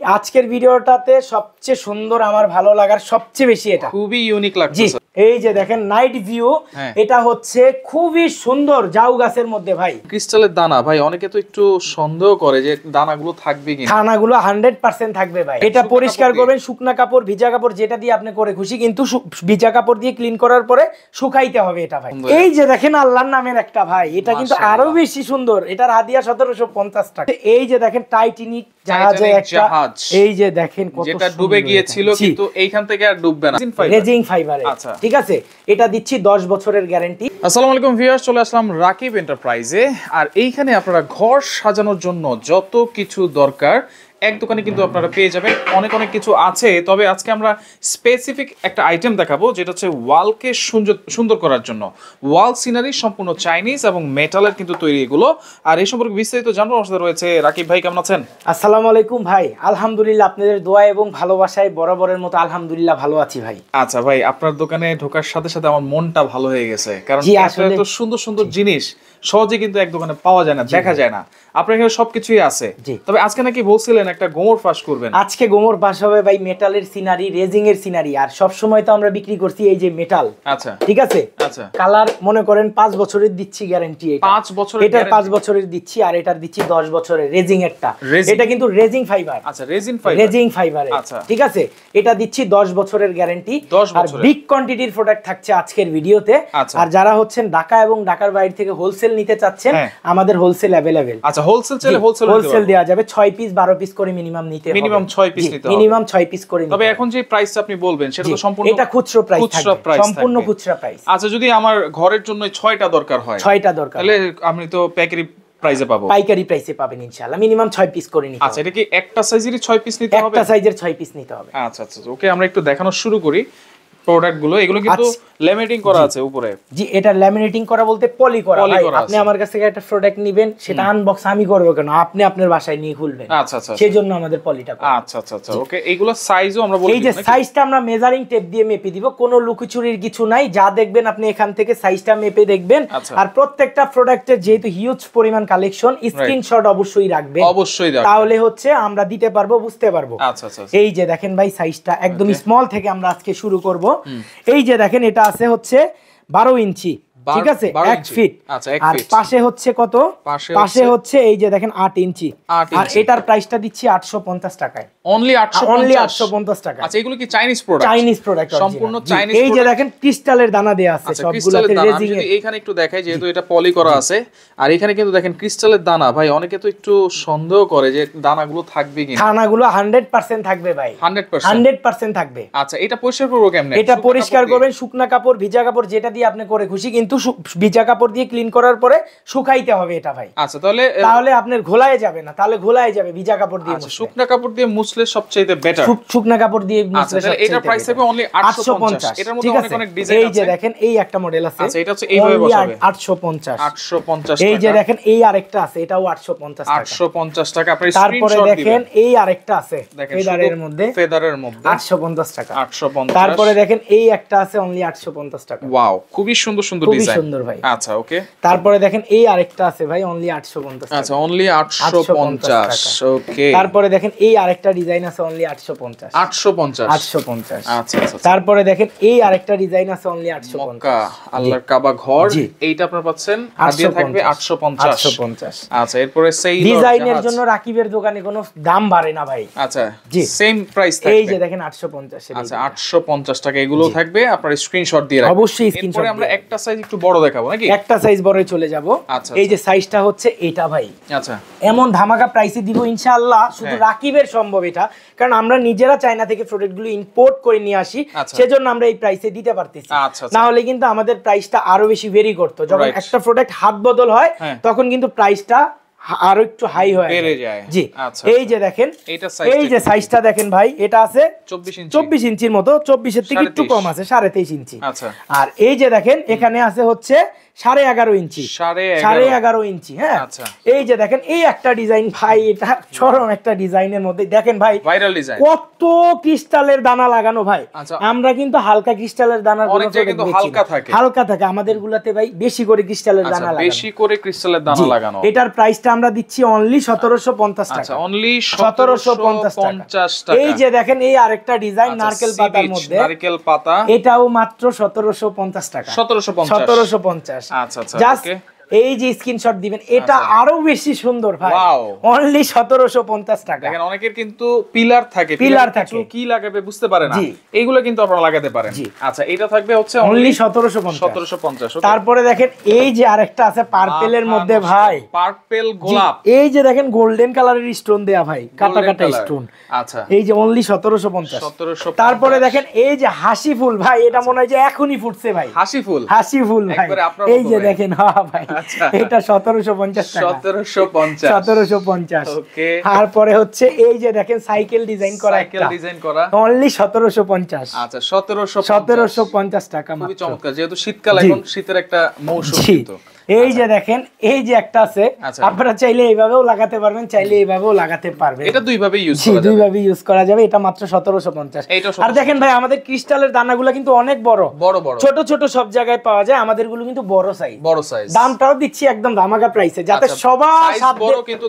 আজকের ভিডিওটাতে সবচেয়ে সুন্দর আমার ভালো লাগার সবচেয়ে বেশি এটা খুবই ইউনিক লাগছে। এই যে দেখেন নাইট ভিউ, এটা হচ্ছে খুবই সুন্দর জাউ গাছের মধ্যে ভাই। ক্রিস্টালের দানা ভাই, অনেকে তো একটু সন্দেহ করে যে দানাগুলো থাকবে কিনা। দানাগুলো 100% থাকবে ভাই। এটা পরিষ্কার করবেন শুকনা কাপড়, ভিজা কাপড় যেটা দিয়ে আপনি করে খুশি, কিন্তু ভিজা কাপড় দিয়ে ক্লিন করার পরে শুকাইতে হবে এটা ভাই। এই যে দেখেন আল্লাহর নামের একটা ভাই, এটা কিন্তু আরো বেশি সুন্দর। এটার হাদিয়া 1750 টাকা। এই যে দেখেন টাইটানিক জাহাজে একটা, এই যে দেখেন কত যেটা ডুবে গিয়েছিল কিন্তু এইখান থেকে আর ডুববে না, রেজিং ফাইবারে। আচ্ছা ঠিক আছে, এটা দিচ্ছি 10 বছরের গ্যারান্টি। আসসালামু আলাইকুম ভিউয়ার্স, চলে আসলাম রাকিব এন্টারপ্রাইজে। আর এইখানে আপনারা ঘর সাজানোর জন্য যত কিছু দরকার এক দোকানে কিন্তু আপনারা পেয়ে যাবেন। অনেক অনেক কিছু আছে, তবে আজকে আমরা স্পেসিফিক একটা আইটেম দেখাবো যেটা হচ্ছে ওয়ালকে সুন্দর করার জন্য। ওয়াল সিনারি সম্পূর্ণ চাইনিজ এবং মেটালের কিন্তু তৈরি এগুলো। আর এই সম্পর্কে বিস্তারিত জানবো, আমার সাথে রয়েছে রাকিব ভাই। কেমন আছেন? আসসালামু আলাইকুম ভাই, আলহামদুলিল্লাহ আপনাদের দোয়া এবং ভালোবাসায় বরাবরের মতো আলহামদুলিল্লাহ ভালো আছি ভাই। আচ্ছা ভাই, আপনার দোকানে ঢোকার সাথে সাথে আমার মনটা ভালো হয়ে গেছে, কারণ এত সুন্দর সুন্দর জিনিস সহজে কিন্তু এক দোকানে পাওয়া যায় না, দেখা যায় না। আপনার এখানে সবকিছুই আছে। তবে আজকে নাকি বলছিলেন একটা গোমর ফাঁস করবেন। আজকে গোমর ফাঁস হবে ভাই, মেটালের সিনারি, রেজিং এর সিনারি। আর সব সময় তো আমরা বিক্রি করছি এই যে মেটাল। আচ্ছা ঠিক আছে। আচ্ছা, কালার মনে করেন 5 বছরের দিচ্ছি গ্যারান্টি। এটা 5 বছরের, এটার 5 বছরের দিচ্ছি, আর এটার দিচ্ছি 10 বছরের রেজিং এরটা। এটা কিন্তু রেজিং ফাইবার। আচ্ছা, রেজিং ফাইবার, রেজিং ফাইবারে। আচ্ছা ঠিক আছে, এটা দিচ্ছি 10 বছরের গ্যারান্টি। আর বিগ কোয়ান্টিটির প্রোডাক্ট থাকছে আজকের ভিডিওতে। আর যারা হচ্ছেন ঢাকা এবং ঢাকার বাইরে থেকে হোলসেল নিতে চাচ্ছেন, আমাদের হোলসেল अवेलेबल। আচ্ছা, হোলসেল চাইলে হোলসেল দেওয়া যাবে। 6 পিস 12 পিস করে মিনিমাম নিতে হবে। মিনিমাম 6 পিস নিতে হবে। মিনিমাম 6 পিস করে নিতে হবে। তবে এখন যে প্রাইসটা আপনি বলবেন সেটা তো সম্পূর্ণ এটা খুচরা প্রাইস থাকবে, সম্পূর্ণ খুচরা প্রাইস। আচ্ছা, যদি আমার ঘরের জন্য 6টা দরকার হয়, 6টা দরকার, তাহলে আমি তো প্যাকেরি প্রাইসে পাবো। পাইকারি প্রাইসে পাবেন ইনশাআল্লাহ। মিনিমাম 6 পিস করে নিতে হবে। আচ্ছা, এটা কি একটা সাইজেরই 6 পিস নিতে হবে? একটা সাইজের 6 পিস নিতে হবে। আচ্ছা আচ্ছা, ওকে, আমরা একটু দেখানো শুরু করি প্রোডাক্ট গুলো। এগুলো কিন্তু ল্যামিনেটিং করা আছে উপরে। জি, এটা ল্যামিনেটিং করা বলতে পলি করা। ভাই আপনি আমার কাছ থেকে একটা প্রোডাক্ট নেবেন, সেটা আনবক্স আমি করব কেন? আপনি আপনার বাসায় নিয়ে খুলবেন। আচ্ছা আচ্ছা, সেজন্য আমাদের পলিটা করা। আচ্ছা আচ্ছা আচ্ছা, ওকে। এইগুলো সাইজও আমরা বলি। এই যে সাইজটা আমরা মেজারিং টেপ দিয়ে মেপে দিব, কোনো লুকোচুরির কিছু নাই। যা দেখবেন আপনি এখান থেকে সাইজটা মেপে দেখবেন। আর প্রত্যেকটা প্রোডাক্টের যেহেতু হিউজ পরিমাণ কালেকশন, স্ক্রিনশট অবশ্যই রাখবেন, অবশ্যই রাখবেন, তাহলে হচ্ছে আমরা দিতে পারবো, বুঝতে পারবো। আচ্ছা আচ্ছা, এই যে দেখেন ভাই, সাইজটা একদম স্মল থেকে আমরা আজকে শুরু করব। এই যে দেখেন, এটা আছে হচ্ছে 12 ইঞ্চি। ঠিক আছে, 1 ফিট। আচ্ছা, আর পাশে হচ্ছে কত? পাশে হচ্ছে এই যে দেখেন 8 ইঞ্চি। আর এটার প্রাইসটা দিচ্ছি 850 টাকায়। অনলি 850 টাকা। আচ্ছা, এগুলো কি চাইনিজ প্রোডাক্ট? চাইনিজ প্রোডাক্ট, সম্পূর্ণ চাইনিজ। এই যে দেখেন ক্রিস্টালের দানা দেয়া আছে সবগুলোতে রেজিং এর। এখানে একটু দেখাই, যেহেতু এটা পলি করা আছে। আর এখানে কিন্তু দেখেন ক্রিস্টালের দানা। ভাই অনেকে তো একটু সন্দেহ করে যে দানাগুলো থাকবে কিনা। দানাগুলো 100% থাকবে ভাই, 100% থাকবে। আচ্ছা, এটা পরিষ্কার করব কেমনে? এটা পরিষ্কার করবেন শুকনা কাপড়, ভিজা কাপড় যেটা দিয়ে আপনি করে খুশি, কিন্তু ভিজা কাপড় দিয়ে ক্লিন করার পরে শুকাইতে হবে এটা ভাই। আচ্ছা, তাহলে আপনার ঘোলায় যাবে না, তাহলে ঘোলায় যাবে ভিজা কাপড় দিয়ে। আচ্ছা, শুকনা কাপড় দিয়ে মুছলে সবচেয়ে বেটার। শুকনা কাপড় দিয়ে মুছলে সবচেয়ে এটা প্রাইস হবে অনলি 850। এটার মধ্যে অনেক অনেক ডিজাইন আছে। এই যে দেখেন, এই একটা মডেল আছে। আচ্ছা, এটা হচ্ছে এইভাবে বসাবে 850। 850 টাকা। এই যে দেখেন, এই আরেকটা আছে, এটাও 850 টাকা। 850 টাকা। আপনি তারপরে স্ক্রিনশট দিবেন। দেখেন এই আরেকটা আছে ফেদারের মধ্যে 850 টাকা। 850। তারপরে দেখেন এই একটা আছে অনলি 850 টাকা। ওয়াও, খুবই সুন্দর সুন্দর ডিজাইন, খুবই সুন্দর ভাই। আচ্ছা, ওকে। তারপরে দেখেন এই আরেকটা আছে ভাই অনলি 850 টাকা। আচ্ছা, অনলি 850, ওকে। তারপরে দেখেন এই আরেকটা ডিজাইন আছে অনলি 850। 850। আচ্ছা আচ্ছা। তারপরে দেখেন এই আরেকটা ডিজাইন আছে অনলি 850। মক্কা আল্লাহর কাবা ঘর, এইটা আপনারা পাচ্ছেন, হাদিয়া থাকবে 850। আচ্ছা, এরপরে সেই ডিজাইনের জন্য রাকিবের দোকানে কোনো দাম বাড়ে না ভাই। আচ্ছা, জি, সেম প্রাইস থাকবে। এই যে দেখেন 850 এর। আচ্ছা, 850 টাকা এগুলো থাকবে। আপনারা স্ক্রিনশট দিয়ে রাখবেন। অবশ্যই স্ক্রিনশট। আমরা একটা সাইজ একটু বড় দেখাবো নাকি? একটা সাইজ বড়ই চলে যাব। এই যে সাইজটা হচ্ছে এটা ভাই। আচ্ছা, এমন ধামাকা প্রাইসে দিব ইনশাআল্লাহ, শুধু রাকিবের সম্ভব এটা, কারণ আমরা নিজেরা চায়না থেকে প্রোডাক্টগুলো ইম্পোর্ট করে নিয়ে আসি, সেজন্য আমরা এই প্রাইসে দিতে পারতেছি। না হলে কিন্তু আমাদের প্রাইসটা আরো বেশি ভেরি করতো। যখন একটা প্রোডাক্ট হাত বদল হয়, তখন কিন্তু প্রাইসটা আরো একটু হাই হয়, বেড়ে যায়। জি, এই যে দেখেন, এই যে সাইজটা দেখেন ভাই, এটা আছে 24 ইঞ্চির মতো, 24 এর থেকে একটু কম আছে, 23.5 ইঞ্চি। আর এই যে দেখেন, এখানে আছে হচ্ছে 11.5 ইঞ্চি, 11.5 ইঞ্চি। হ্যাঁ, এই যে দেখেন এই একটা ডিজাইন ভাই, এটা চরম একটা ডিজাইনের মধ্যে দেখেন ভাই, ভাইরাল ডিজাইন, কত ক্রিস্টালের দানা লাগানো ভাই। আমরা কিন্তু হালকা ক্রিস্টালের দানা হালকা থাকে, আমাদের গুলাতে ভাই বেশি করে ক্রিস্টালের দানা লাগানো, বেশি করে ক্রিস্টালের দানা লাগানো। এটার প্রাইসটা আমরা দিচ্ছি অনলি 1750 টাকা। আচ্ছা, অনলি 1750 টাকা। এই যে দেখেন এই আরেকটা ডিজাইন নারকেল পাতার মধ্যে, নারকেল পাতা, এটাও মাত্র 1750 টাকা। 1750। আচ্ছা আচ্ছা, ওকে। এই যে স্ক্রিনশট দিবেন, এটা আরো বেশি সুন্দর ভাই, অনলি 1750 টাকা। দেখেন অনেকের কিন্তু পিলার থাকে, কি লাগাবে বুঝতে পারে না, এইগুলো কিন্তু আপনারা লাগাতে পারেন। আচ্ছা, এটা থাকবে হচ্ছে অনলি 1750। তারপরে দেখেন এই যে আরেকটা আছে পার্পেলের মধ্যে ভাই, পার্পল গোলাপ, এই যে দেখেন গোল্ডেন কালারের স্টোন দেয়া ভাই, কাটা কাটা স্টোন। আচ্ছা, এই যে অনলি 1750। তারপরে দেখেন এই যে হাসি ফুল ভাই, এটা মনে হয় যে এখনই ফুটছে ভাই, হাসি ফুল ভাই, এই যে দেখেন। হ্যাঁ ভাই, এটা 1750 টাকা। 1750। ওকে। তারপরে হচ্ছে এই যে দেখেন সাইকেল ডিজাইন করা, অনলি 1750। আচ্ছা, 1750 টাকা মাত্র। খুবই চমৎকার, যেহেতু শীতকাল, এখন শীতের একটা মৌসুম কিন্তু। এই যে দেখেন এই যে একটা আছে, আপনারা চাইলে এইভাবেও লাগাতে পারবেন, চাইলে এইভাবেও লাগাতে পারবেন, এটা দুইভাবে ইউজ করা যাবে। এটা মাত্র 1750। আর দেখেন ভাই আমাদের ক্রিস্টালের দানাগুলো কিন্তু অনেক বড় বড়, ছোট ছোট সব জায়গায় পাওয়া যায়, আমাদের গুলো কিন্তু বড় সাইজ। দামটাও দিচ্ছি একদম ধামাকা প্রাইসে, যাতে সবার সাধ্যে, কিন্তু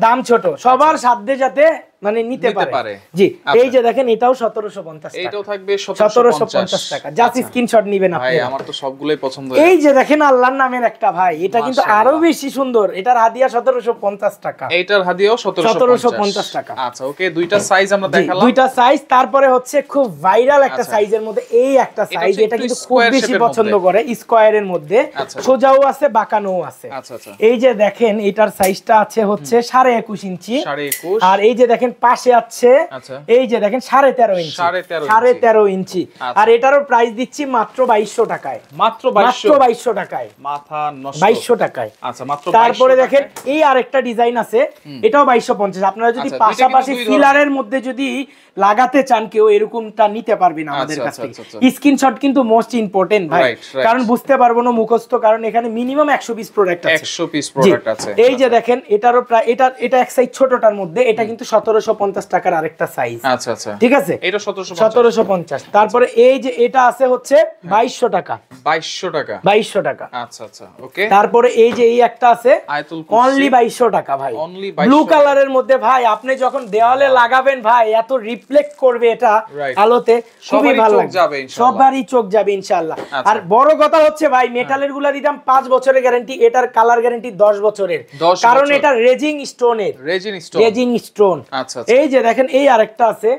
দাম ছোট, সবার সাধ্যে যাতে মানে নিতে পারে। জি, এই যে দেখেন এটাও 1750 টাকা, এটাও থাকবে 1750 টাকা। জাস্ট স্ক্রিনশট নেবেন আপনি। ভাই আমার তো সবগুলাই পছন্দ। এই যে দেখেন আল্লাহর নামের একটা ভাই, এটা কিন্তু আরো বেশি সুন্দর, এটার হাদিয়া 1750 টাকা, এটার হাদিয়াও 1750 টাকা। আচ্ছা, ওকে, দুইটা সাইজ আমরা দেখালাম, দুইটা সাইজ। তারপরে হচ্ছে খুব ভাইরাল একটা সাইজের মধ্যে এই একটা সাইজ, এটা কিন্তু খুব বেশি পছন্দ করে, স্কয়ারের মধ্যে সোজাও আছে বাঁকানোও আছে। এই যে দেখেন এটার সাইজটা আছে হচ্ছে 21.5 ইঞ্চি, আর এই যে দেখেন পাশে আছে এই যে দেখেন 13.5 ইঞ্চি, আর এটারও প্রাইস দিচ্ছি মাত্র 2200 টাকায়, মাত্র 2200 টাকায়, মাথা নষ্ট, 2200 টাকায়। আচ্ছা, মাত্র। তারপরে দেখেন এই আরেকটা ডিজাইন আছে, এটাও 2250। আপনারা যদি পাশাপাশি ফিলারের মধ্যে যদি লাগাতে চান কেউ, এরকমটা নিতে পারবেন আমাদের কাছ থেকে। স্ক্রিনশট কিন্তু মোস্ট ইম্পর্টেন্ট ভাই, কারণ বুঝতে পারবো না মুখস্থ, কারণ এখানে মিনিমাম 100 পিস প্রোডাক্ট আছে, 100 পিস প্রোডাক্ট আছে। এই যে দেখেন এটারও প্রায়, এটা এক সাইজ ছোটটার মধ্যে, এটা কিন্তু 1750 টাকার আরেকটা সাইজ। আচ্ছা আচ্ছা, ঠিক আছে, এটা 1750। তারপরে এই যে এটা আছে হচ্ছে 2200 টাকা, 2200 টাকা। আচ্ছা আচ্ছা, ওকে। তারপরে এই যে এই একটা আছে অনলি 2200 টাকা ভাই, ব্লু কালারের মধ্যে ভাই, আপনি যখন দেওয়ালে লাগাবেন ভাই, এত রিফ্লেক্ট করবে এটা আলোতে, খুবই ভালো লাগবে, সবারই চোখ যাবে ইনশাআল্লাহ। আর বড় কথা হচ্ছে ভাই, মেটালের গুলা দিতাম 5 বছরের গ্যারান্টি, এটার কালার গ্যারান্টি 10 বছরের, কারণ এটা রেজিং স্টোনের, রেজিং স্টোন। আচ্ছা, এই যে দেখেন এই আরেকটা আছে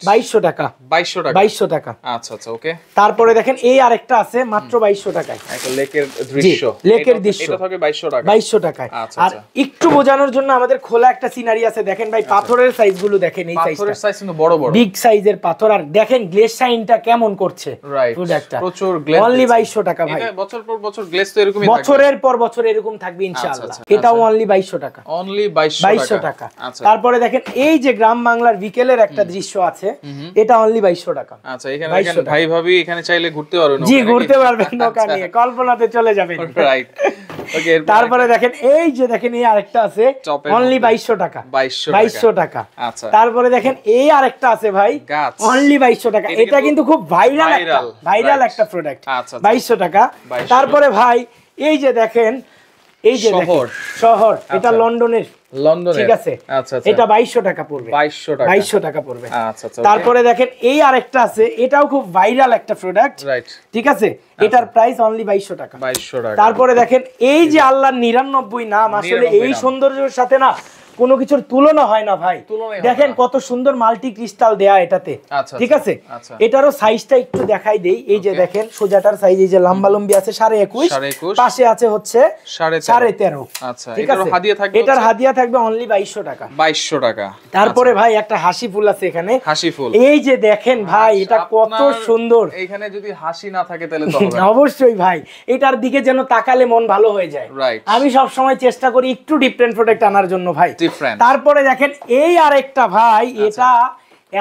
2200 টাকা, 2200 টাকা। আচ্ছা আচ্ছা, ওকে। তারপরে দেখেন এই আরেকটা আছে মাত্র 2200 টাকায়, একটা লেকের দৃশ্য, লেকের দৃশ্য, এটা থাকে 2200 টাকা, 2200 টাকায়। আর একটু বোঝানোর জন্য আমাদের খোলা একটা সিনারি আছে, দেখেন ভাই পাথরের সাইজ গুলো দেখেন, এই সাইজটা, পাথরের সাইজ কিন্তু বড় বড়, বিগ সাইজের পাথর, আর দেখেন গ্লেজ শাইনটা কেমন করছে, প্রোডাক্টটা প্রচুর গ্লেজ, অনলি 2200 টাকা ভাই। এটা বছর পর বছর গ্লেজ তো এরকমই থাকবে, বছরের পর বছর এরকম থাকবে ইনশাআল্লাহ। এটাও অনলি 2200 টাকা, অনলি 2200 টাকা। তারপরে দেখেন এই যে গ্রাম বাংলার বিকেলের একটা দৃশ্য আছে, এটা অনলি 2200 টাকা। আচ্ছা, এখানে দেখেন ভাই ভাবি এখানে চাইলে ঘুরতে পারবেন, জি ঘুরতে পারবেন নৌকা নিয়ে, কল্পনাতে চলে যাবেন, রাইট। ওকে, তারপরে দেখেন এই যে দেখেন এই আরেকটা আছে অনলি 2200 টাকা, 2200 টাকা। আচ্ছা, তারপরে দেখেন এই আরেকটা আছে ভাই অনলি 2200 টাকা, এটা কিন্তু খুব ভাইরাল একটা প্রোডাক্ট, 2200 টাকা। তারপরে ভাই এই যে দেখেন, এই যে শহর, এটা লন্ডনের, ঠিক আছে, এটা 2200 টাকা পড়বে, 2200 টাকা পড়বে। তারপরে দেখেন এই আরেকটা আছে, এটাও খুব ভাইরাল একটা প্রোডাক্ট, ঠিক আছে, এটার প্রাইস অনলি 2200 টাকা। তারপরে দেখেন এই যে আল্লাহর 99 নাম, আসলে এই সৌন্দর্যের সাথে না কোনো কিছুর তুলনা হয় না ভাই, দেখেন কত সুন্দর মাল্টি ক্রিস্টাল দেয়া এটাতে, ঠিক আছে। এটারও সাইজটা একটু দেখাই দেই, এই যে দেখেন সোজাটার সাইজ, এই যে লম্বা লম্বি আছে 21.5, পাশে আছে হচ্ছে 13.5। আচ্ছা, ঠিক আছে, এটার হাদিয়া থাকবে অনলি 2200 টাকা, 2200 টাকা। তারপরে ভাই একটা হাসি ফুল আছে এখানে, হাসি ফুল, এই যে দেখেন ভাই এটা কত সুন্দর, এখানে যদি হাসি না থাকে তাহলে তো হবে না, অবশ্যই ভাই এটার দিকে যেন তাকালে মন ভালো হয়ে যায়। আমি সব সময় চেষ্টা করি একটু ডিফারেন্ট প্রোডাক্ট আনার জন্য ভাই। তারপরে দেখেন এই আরেকটা ভাই, এটা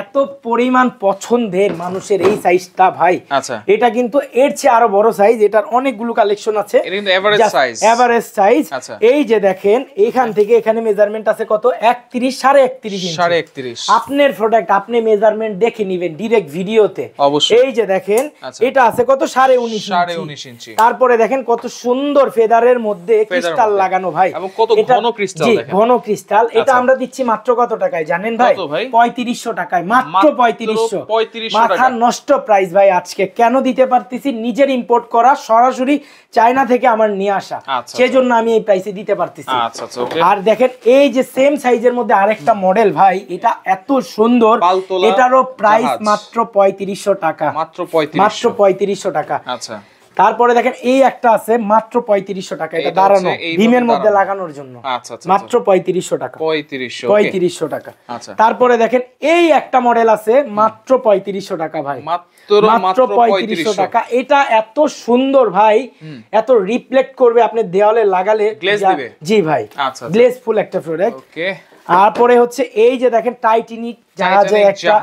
এত পরিমাণ পছন্দের মানুষের এই সাইজটা ভাই, আচ্ছা এটা কিন্তু এর চেয়ে আরো বড় সাইজ, এটার অনেকগুলো কালেকশন আছে, এটা কিন্তু এভারেজ সাইজ, এভারেজ সাইজ। আচ্ছা এই যে দেখেন এখান থেকে এখানে মেজারমেন্ট আছে কত 31 31.5 ইঞ্চি, 31.5 আপনার প্রোডাক্ট আপনি মেজারমেন্ট দেখে নেবেন ডাইরেক্ট ভিডিওতে অবশ্যই। এই যে দেখেন এটা আছে কত 19.5 ইঞ্চি, তারপরে দেখেন কত সুন্দর ফেদারের মধ্যে ক্রিস্টাল লাগানো ভাই, এবং কত ঘন ক্রিস্টাল দেখেন, ঘন ক্রিস্টাল। এটা আমরা দিচ্ছি মাত্র কত টাকায় জানেন ভাই? 3500 টাকায়, মাত্র 3500, মাথা নষ্ট প্রাইস ভাই। আজকে কেন দিতে পারতেছি, নিজের ইম্পোর্ট করা সরাসরি চায়না থেকে আমার নিয়ে আসা, সেজন্য আমি এই প্রাইসে দিতে পারতেছি। আর দেখেন এই যে সেম সাইজের মধ্যে আরেকটা মডেল ভাই, এটা এত সুন্দর, এটারও প্রাইস মাত্র 3500 টাকা, মাত্র 3500 টাকা। আচ্ছা তারপরে দেখেন এই একটা আছে মাত্র 3500 টাকা, এটা দাঁড়ানো ডিমের মধ্যে লাগানোর জন্য, মাত্র 3500 টাকা, 3500 টাকা। তারপরে দেখেন এই একটা মডেল আছে মাত্র 3500 টাকা ভাই, মাত্র 3500 টাকা। এটা এত সুন্দর ভাই, এত রিফ্লেক্ট করবে, আপনি দেওয়ালে লাগালে গ্লেজ দিবে। জি ভাই, গ্লেজ ফুল একটা প্রোডাক্ট। ওকে, তারপরে হচ্ছে এই যে দেখেন টাইটানিক জাহাজে একটা,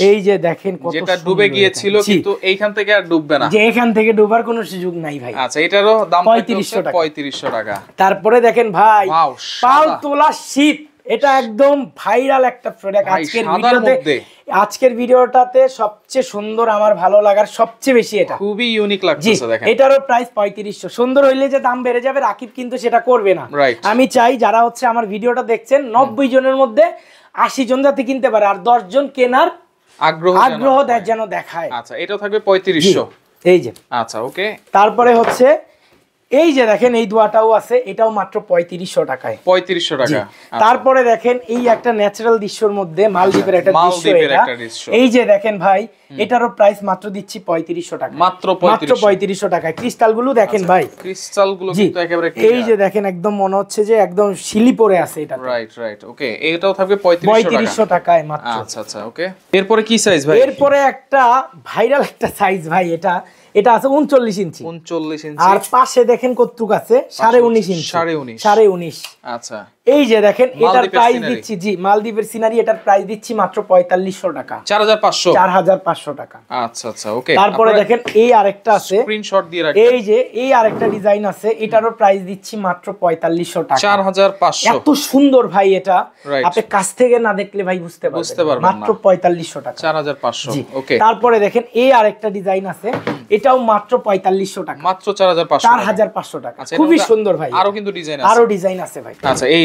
এই যে দেখেন কত যেটা ডুবে গিয়েছিল কিন্তু এইখান থেকে আর ডুববে না, যে এখান থেকে ডুবার কোনো সুযোগ নাই ভাই। আচ্ছা এটারও দাম 3500 টাকা। তারপরে দেখেন ভাই পাল তোলা শীত, এটা একদম ভাইরাল একটা প্রোডাক্ট। আজকের ভিডিওটাতে সবচেয়ে সুন্দর, আমার ভালো লাগার সবচেয়ে বেশি এটা, খুবই ইউনিক লাগছে দেখেন। এটারও প্রাইস 3500। সুন্দর হইলে যে দাম বেড়ে যাবে রাকিব কিন্তু সেটা করবে না। আমি চাই যারা হচ্ছে আমার ভিডিওটা দেখছেন 90 জনের মধ্যে 80 জন যাতে কিনতে পারে, আর 10 জন কেনার আগ্রহ যেন দেখায়। আচ্ছা এটাও থাকবে 3500, এই যে। আচ্ছা ওকে, তারপরে হচ্ছে এই যে দেখেন এই দোয়াটাও আছে, এটাও মাত্র 3500 টাকায়, 3500 টাকা। তারপরে দেখেন এই একটা ন্যাচারাল দৃশ্যের মধ্যে মালদ্বীপের একটা দৃশ্য, এই যে দেখেন ভাই এটারও প্রাইস মাত্র দিচ্ছি 3500 টাকা, মাত্র 3500 টাকায়। ক্রিস্টাল গুলো দেখেন ভাই, ক্রিস্টাল গুলো কিন্তু একেবারে এই যে দেখেন একদম মনে হচ্ছে যে একদম শিলি পরে আছে এটা। রাইট রাইট, ওকে, এটাও থাকবে 3500 টাকায় মাত্র। আচ্ছা আচ্ছা ওকে। এরপরে কি সাইজ ভাই? এরপরে একটা ভাইরাল একটা সাইজ ভাই, এটা আছে 39 ইঞ্চি, আর পাশে দেখেন কতটুক আছে 19.5 ইঞ্চি, 19.5। আচ্ছা এই যে দেখেন এটার প্রাইস দিচ্ছি, জি মালদ্বীপের সিনারি, এটার প্রাইস দিচ্ছি মাত্র 4500 টাকা, 4500 টাকা। আচ্ছা আচ্ছা ওকে। তারপরে দেখেন এই আরেকটা আছে, স্ক্রিনশট দিয়ে রাখবেন, এই যে এই আরেকটা ডিজাইন আছে, এটারও প্রাইস দিচ্ছি মাত্র 4500 টাকা, 4500। এত সুন্দর ভাই, এটা আপনি কাছ থেকে না দেখলে ভাই বুঝতে পারবেন, মাত্র 4500 টাকা, 4500। ওকে, তারপরে দেখেন এই আরেকটা ডিজাইন আছে, এটাও মাত্র 4500 টাকা, মাত্র 4500 টাকা। খুবই সুন্দর ভাই, আরো কিন্তু ডিজাইন আছে, আরো ডিজাইন আছে ভাই। আচ্ছা এই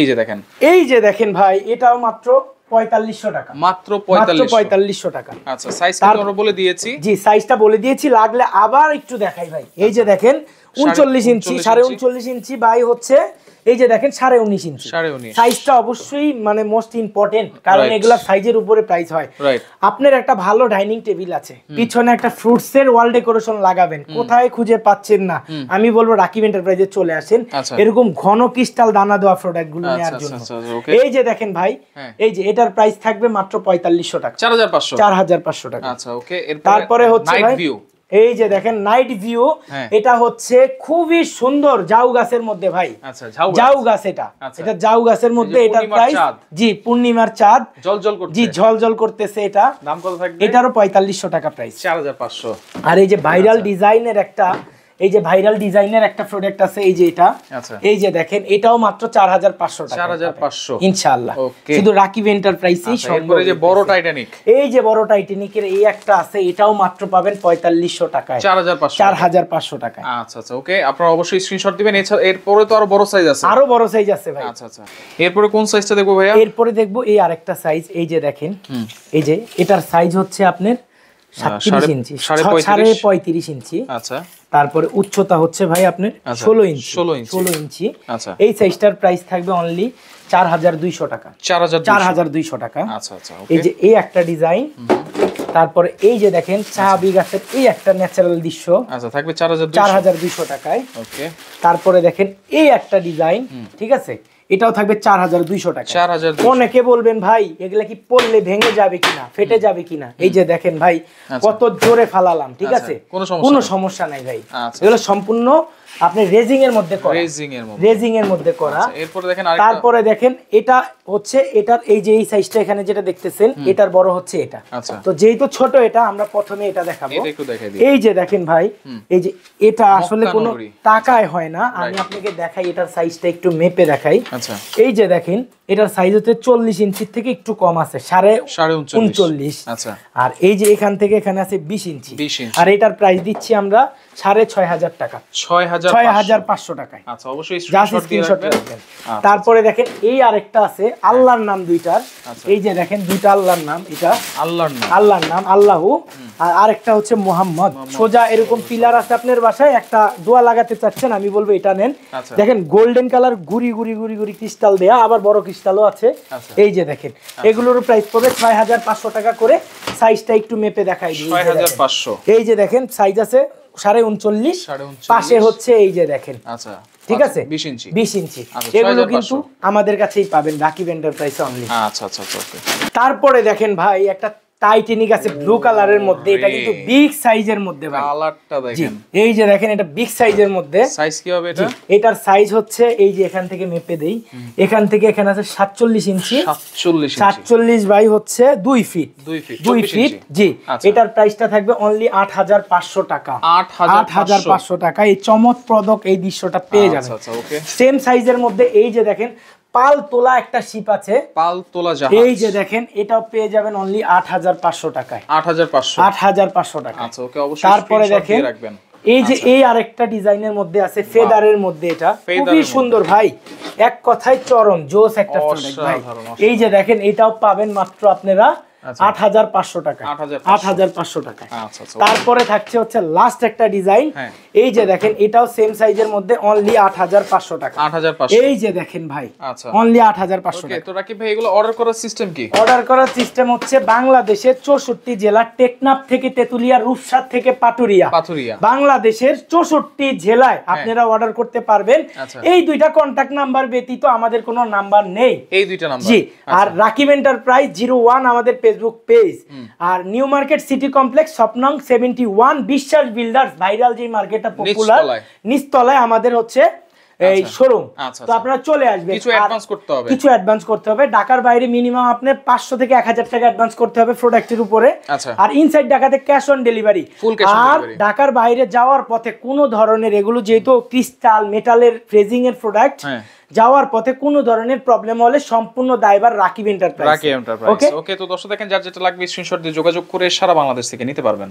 যে দেখেন ভাই, এটাও মাত্র 4500 টাকা, মাত্র 4500 টাকা। আচ্ছা সাইজ কি আমরা বলে দিয়েছি? জি সাইজটা বলে দিয়েছি, লাগলে আবার একটু দেখাই ভাই। এই যে দেখেন 39 ইঞ্চি, 39.5 ইঞ্চি বাই হচ্ছে এই যে দেখেন 19.5 ইঞ্চি। সাইজটা অবশ্যই মানে মোস্ট ইম্পর্টেন্ট, কারণ এগুলা সাইজের উপরে প্রাইস হয়। আপনার একটা ভালো ডাইনিং টেবিল আছে, পিছনে একটা ফ্রুটস এর ওয়াল ডেকোরেশন লাগাবেন, কোথায় খুঁজে পাচ্ছেন না, আমি বলবো রাকিব এন্টারপ্রাইজে চলে আসেন, এরকম ঘন ক্রিস্টাল দানা দেওয়া প্রোডাক্ট গুলো নেওয়ার জন্য। এই যে দেখেন ভাই, এই যে এটার প্রাইস থাকবে মাত্র 4500 টাকা, 4500 টাকা। আচ্ছা ওকে। তারপরে হচ্ছে ভাই এই যে দেখেন নাইট ভিউ, এটা হচ্ছে খুবই সুন্দর জাউ গাছের মধ্যে ভাই। আচ্ছা জাউ গাছ, এটা জাউ গাছের মধ্যে, এটার প্রাইস জি পূর্ণিমার চাঁদ ঝলঝল করতেছে, জি ঝলঝল করতেছে। এটা দাম কত থাকবে? এটারও 4500 টাকা প্রাইস, 4500। আর এই যে ভাইরাল ডিজাইনের একটা, এই যে ভাইরাল ডিজাইনের একটা প্রোডাক্ট আছে, এই যে এটা, এই যে দেখেন এটাও মাত্র 4500 টাকা, 4500 ইনশাআল্লাহ। শুধু রাকিব এন্টারপ্রাইজেই সম্ভব। এই যে বড় টাইটানিক, এই যে বড় টাইটানিকের এই একটা আছে, এটাও মাত্র পাবেন 4500 টাকায়, 4500 টাকায়। আচ্ছা আচ্ছা ওকে, আপনারা অবশ্যই স্ক্রিনশট দিবেন। এরপরে তো আরো বড় সাইজ আছে, আরো বড় সাইজ আছে ভাই। আচ্ছা আচ্ছা, এরপরে কোন সাইজটা দেখবো ভাইয়া? এরপরে দেখবো এই আরেকটা সাইজ, এই যে দেখেন, এই যে এটার সাইজ হচ্ছে আপনার 37 ইঞ্চি, 35.5 ইঞ্চি। আচ্ছা, তারপরে উচ্চতা হচ্ছে ভাই আপনার 16 ইঞ্চি। আচ্ছা, এই সাইজটার প্রাইস থাকবে অনলি 4200 টাকা, 4200 টাকা। আচ্ছা আচ্ছা ওকে। এই যে এই একটা ডিজাইন, তারপরে এই যে দেখেন চাবি গাছের এই একটা ন্যাচারাল দৃশ্য, আচ্ছা থাকবে 4200 টাকায়। ওকে, তারপরে দেখেন এই একটা ডিজাইন, ঠিক আছে, এটাও থাকবে 4200 টাকা। অনেকে বলবেন ভাই এগুলা কি পড়লে ভেঙে যাবে কিনা, ফেটে যাবে কিনা, এই যে দেখেন ভাই কত জোরে ফালালাম, ঠিক আছে, কোনো সমস্যা নাই ভাই, এগুলো সম্পূর্ণ আপনি রেজিং এর মধ্যে করা, রেজিং এর মধ্যে করা। এরপরে দেখেন তারপরে দেখেন এটা হচ্ছে এটার এই যে এই সাইজটা এখানে যেটা দেখতেছেন এটার বড় হচ্ছে এটা। তো যেহেতু ছোট এটা আমরা প্রথমে এটা দেখাবো। এই যে দেখেন ভাই, এই যে এটা আসলে কোনো টাকায় হয় না, আমি আপনাকে দেখাই এটার সাইজটা একটু মেপে দেখাই। এই যে দেখেন এটার সাইজ হচ্ছে 40 ইঞ্চির থেকে একটু কম আছে, 39.5। আর এই যে এখান থেকে এখানে আছে 20 ইঞ্চি। আর এটার প্রাইস দিচ্ছি আমরা 6,500 টাকা, 6,500 টাকায়। আচ্ছা, অবশ্যই স্ক্রিনশট রাখবেন। তারপরে দেখেন এই আরেকটা আছে আল্লাহর নাম দুইটার। এই যে দেখেন দুইটা আল্লাহর নাম, এটা আল্লাহর নাম আল্লাহু, আর আরেকটা হচ্ছে মোহাম্মদ। সোজা এরকম পিলার আছে আপনার বাসায়, একটা দোয়া লাগাতে চাচ্ছেন, আমি বলবো এটা নেন। দেখেন গোল্ডেন কালার গুড়ি গুড়ি গুড়ি গুড়ি ক্রিস্টাল দেয়া, আবার বড় ক্রিস্টালও আছে। এই যে দেখেন এগুলোর প্রাইস পড়বে 6,500 টাকা করে। সাইজটা একটু মেপে দেখাই দিই। 6,500। এই যে দেখেন সাইজ আছে 39.5, পাশে হচ্ছে এই যে দেখেন, আচ্ছা ঠিক আছে 20 ইঞ্চি। এগুলো কিন্তু আমাদের কাছেই পাবেন রাকিব এন্টারপ্রাইজ অনলি। আচ্ছা আচ্ছা ওকে। তারপরে দেখেন ভাই একটা টাইটানিক আছে ব্লু কালারের মধ্যে, এটা কিন্তু বিগ সাইজের মধ্যে ভাই। কালারটা দেখেন, এই যে দেখেন এটা বিগ সাইজের মধ্যে। সাইজ কি হবে এটা? এটার সাইজ হচ্ছে এই যে এখান থেকে মেপে দেই, এখান থেকে এখানে আছে 47 ইঞ্চি। 47 বাই হচ্ছে 2 ফিট। জি, এটার প্রাইসটা থাকবে অনলি 8,500 টাকা। 8,500 টাকা এই চমৎপ্রদক এই দৃশ্যটা পেয়ে যাবেন। আচ্ছা ওকে। সেম সাইজের মধ্যে এই যে দেখেন পাল তোলা একটা শিপ আছে, পাল তোলা জাহাজ। এই যে দেখেন এটাও পেয়ে যাবেন অনলি 8,500 টাকায়। 8,500 টাকা। আচ্ছা ওকে, অবশ্যই তারপরে দেখেন এই যে এই আরেকটা ডিজাইনের মধ্যে আছে ফেদারের মধ্যে, এটা খুবই সুন্দর ভাই, এক কথায় চরম জোস একটা প্রোডাক্ট ভাই। এই যে দেখেন এটাও পাবেন মাত্র আপনারা 8,500 টাকা। 8,500 টাকা। তারপরে থাকছে হচ্ছে লাস্ট একটা ডিজাইন, এই যে দেখেন এটাও সেম সাইজের মধ্যে অনলি 8,500 টাকা। এই যে দেখেন ভাই অনলি 8,500 টাকা। তো রাকিব ভাই এগুলো অর্ডার করার সিস্টেম কি? অর্ডার করার সিস্টেম হচ্ছে বাংলাদেশের 64 জেলা, টেকনাফ থেকে তেতুলিয়া, রূপসা থেকে পাটুরিয়া, বাংলাদেশের 64 জেলায় আপনারা অর্ডার করতে পারবেন। এই দুইটা কন্টাক্ট নাম্বার ব্যতীত আমাদের কোনো নাম্বার নেই, এই দুইটা নাম্বার। জি, আর রাকিব এন্টারপ্রাইজ 01 আমাদের ফেসবুক পেজ, আর নিউ মার্কেট সিটি কমপ্লেক্স শপনং 71 বিশ্বাস বিল্ডার্স ভাইরাল যে মার্কেটটা পপুলার, নিচতলায় আমাদের হচ্ছে এই শোরুম। তো আপনারা চলে আসবেন, কিছু অ্যাডভান্স করতে হবে। ঢাকার বাইরে মিনিমাম আপনি 500 থেকে 1,000 টাকা অ্যাডভান্স করতে হবে প্রোডাক্টের উপরে। আর ইনসাইড ঢাকাতে ক্যাশ অন ডেলিভারি। আর ঢাকার বাইরে যাওয়ার পথে কোনো ধরনের, এগুলো যেহেতু ক্রিস্টাল মেটালের ফ্রেজিং এর প্রোডাক্ট, যাওয়ার পথে কোনো ধরনের প্রবলেম হলে সম্পূর্ণ দায়ভার রাকিব এন্টারপ্রাইজ। ওকে। তো দর্শক দেখেন যার যেটা লাগবে স্ক্রিনশট দিয়ে যোগাযোগ করে সারা বাংলাদেশ থেকে নিতে পারবেন।